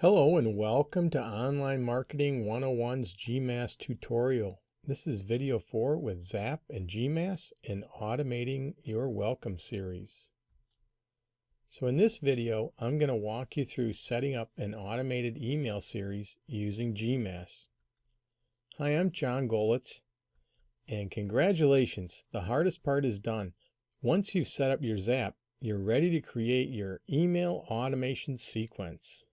Hello and welcome to Online Marketing 101's Gmass tutorial. This is video 4 with Zap and Gmass in Automating Your Welcome series. So in this video, I'm going to walk you through setting up an automated email series using Gmass. Hi, I'm John Golitz, and congratulations, the hardest part is done. Once you've set up your Zap, you're ready to create your email automation sequence.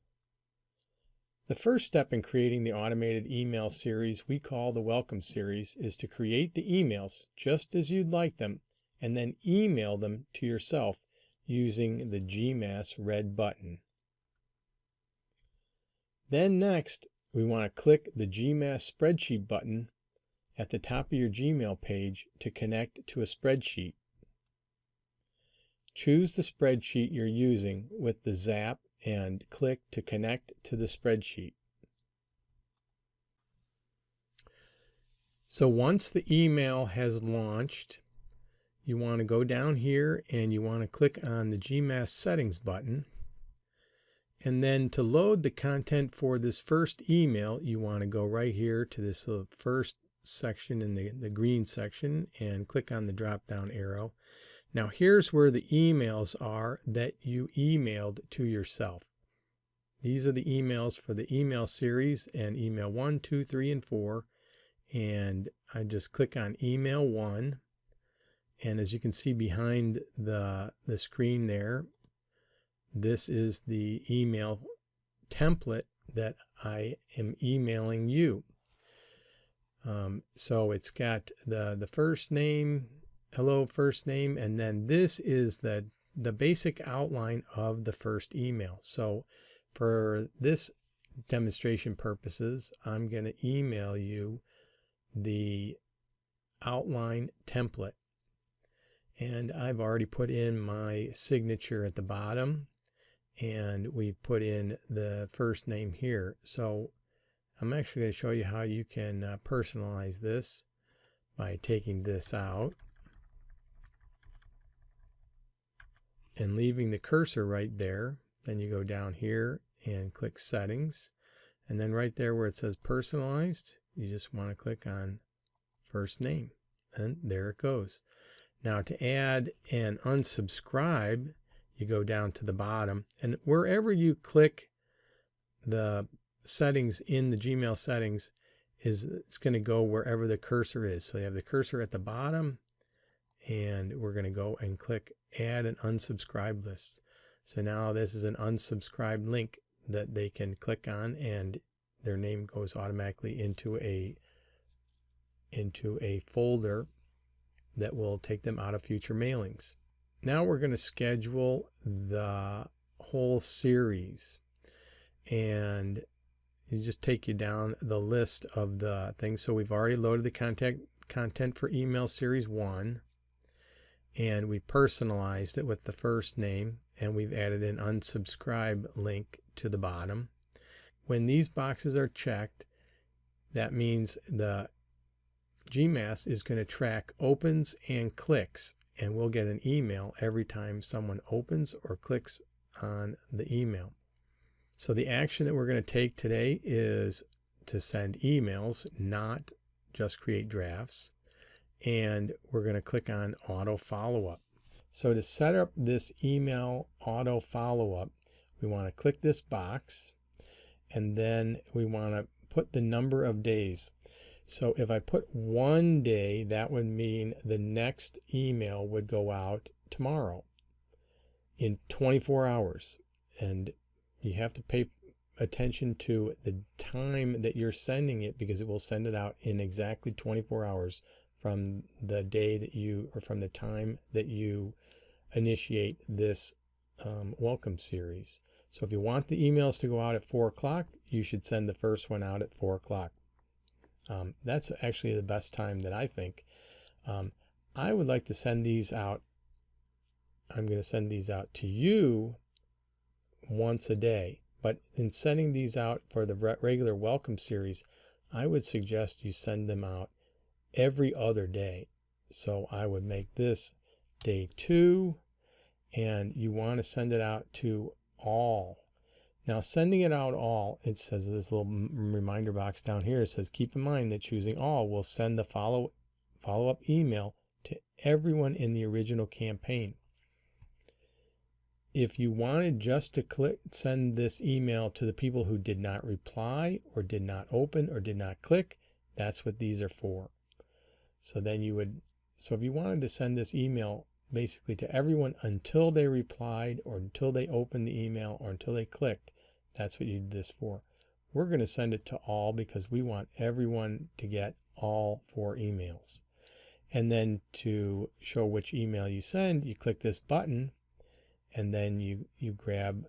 The first step in creating the automated email series we call the Welcome series is to create the emails just as you'd like them and then email them to yourself using the Gmass red button. Then next, we want to click the Gmass spreadsheet button at the top of your Gmail page to connect to a spreadsheet. Choose the spreadsheet you're using with the Zap and click to connect to the spreadsheet. So once the email has launched, you want to go down here and you want to click on the Gmass settings button. And then to load the content for this first email, you want to go right here to this first section in the green section and click on the drop down arrow. Now here's where the emails are that you emailed to yourself. These are the emails for the email series and email 1, 2, 3, and 4. And I just click on email 1. And as you can see behind the screen there, this is the email template that I am emailing you. So it's got the first name, hello first name, and then this is the basic outline of the first email. So for this demonstration purposes, I'm going to email you the outline template. And I've already put in my signature at the bottom, and we've put in the first name here. So I'm actually going to show you how you can personalize this by taking this out and leaving the cursor right there. Then you go down here and click settings, and then right there where it says personalized, you just want to click on first name, and there it goes. Now to add and unsubscribe, you go down to the bottom, and wherever you click the settings in the Gmail settings, it's going to go wherever the cursor is. So you have the cursor at the bottom, and we're going to go and click add an unsubscribe list. So now this is an unsubscribed link that they can click on, and their name goes automatically into a folder that will take them out of future mailings. Now we're going to schedule the whole series, and you just take you down the list of the things. So we've already loaded the content for email series 1, and we personalized it with the first name, and we've added an unsubscribe link to the bottom. When these boxes are checked, that means the Gmass is going to track opens and clicks, and we'll get an email every time someone opens or clicks on the email. So the action that we're going to take today is to send emails, not just create drafts. And we're going to click on auto follow-up. So to set up this email auto follow-up, we want to click this box, and then we want to put the number of days. So if I put 1 day, that would mean the next email would go out tomorrow in 24 hours. And you have to pay attention to the time that you're sending it, because it will send it out in exactly 24 hours from the day that from the time that you initiate this welcome series. So if you want the emails to go out at 4 o'clock, you should send the first one out at 4 o'clock. That's actually the best time that I think. I would like to send these out. I'm going to send these out to you once a day. But in sending these out for the regular welcome series, I would suggest you send them out every other day. So I would make this day 2, and you want to send it out to all. Now sending it out all, it says this little reminder box down here, it says keep in mind that choosing all will send the follow-up email to everyone in the original campaign. If you wanted just to send this email to the people who did not reply or did not open or did not click, that's what these are for. So then if you wanted to send this email basically to everyone until they replied or until they opened the email or until they clicked, that's what you did this for. We're going to send it to all because we want everyone to get all 4 emails. And then to show which email you send, you click this button and then you grab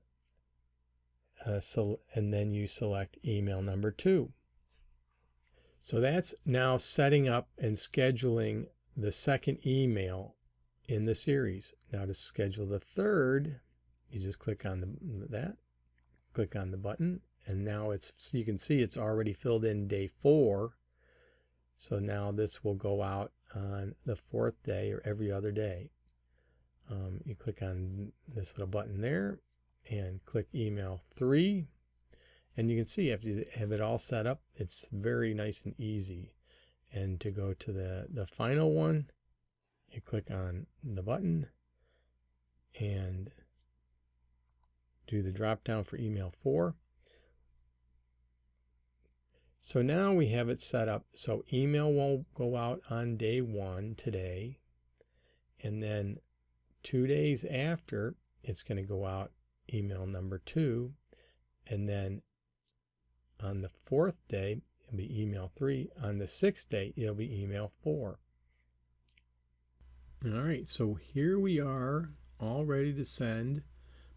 and then you select email number 2. So that's now setting up and scheduling the second email in the series. Now to schedule the third, you just click on click on the button, and now you can see it's already filled in day 4. So now this will go out on the 4th day or every other day. You click on this little button there and click email 3. And you can see if you have it all set up, it's very nice and easy. And to go to the final one, you click on the button and do the drop down for email 4. So now we have it set up so email will go out on day 1 today, and then 2 days after it's going to go out email number 2, and then on the 4th day it'll be email 3, on the 6th day it'll be email 4. All right, so here we are all ready to send.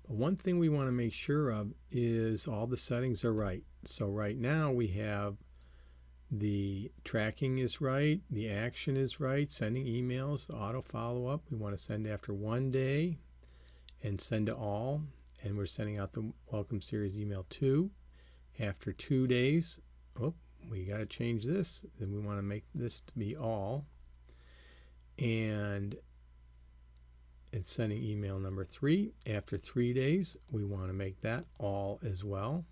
But one thing we want to make sure of is all the settings are right. So right now we have the tracking is right, the action is right, sending emails, the auto follow-up. We want to send after 1 day and send to all. And we're sending out the welcome series email 2. After 2 days, we got to change this. Then we want to make this to be all. And it's sending email number 3. After 3 days, we want to make that all as well.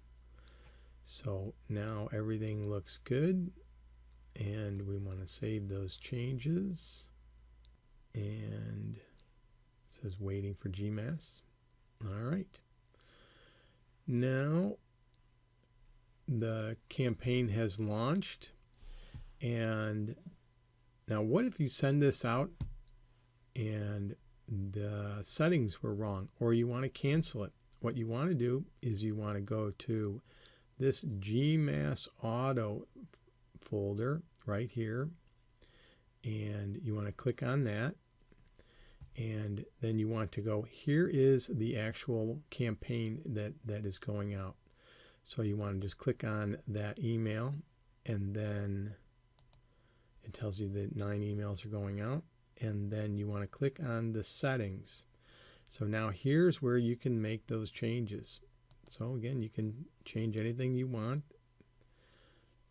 So now everything looks good, and we want to save those changes. And it says waiting for Gmass. All right. Now the campaign has launched, and now what if you send this out and the settings were wrong, or you want to cancel it? What you want to do is you want to go to this Gmass auto folder right here, and you want to click on that, and then you want to go, here is the actual campaign that is going out. So you want to just click on that email, and then it tells you that 9 emails are going out, and then you want to click on the settings. So now here's where you can make those changes. So again, you can change anything you want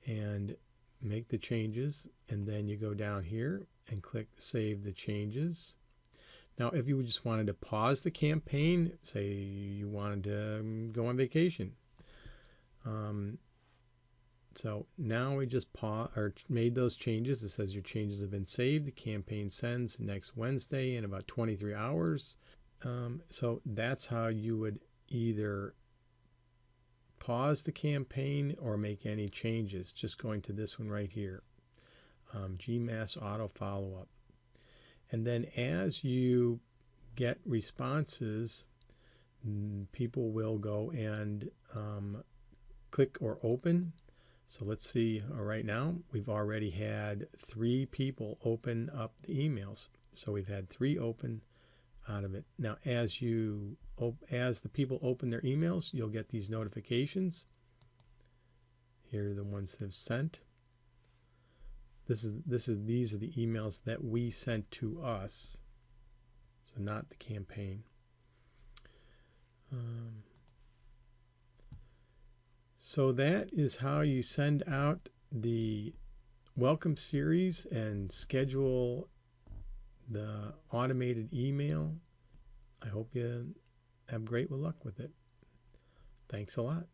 and make the changes, and then you go down here and click Save the Changes. Now if you just wanted to pause the campaign, say you wanted to go on vacation, so now we just made those changes. It says your changes have been saved. The campaign sends next Wednesday in about 23 hours. So that's how you would either pause the campaign or make any changes. Just going to this one right here, Gmass auto follow-up. And then as you get responses, people will go and click or open. So let's see, right now we've already had 3 people open up the emails. So we've had 3 open out of it. Now as the people open their emails, you'll get these notifications. Here are the ones that have sent. These are the emails that we sent to us, so not the campaign. So that is how you send out the welcome series and schedule the automated email. I hope you have great luck with it. Thanks. Thanks a lot.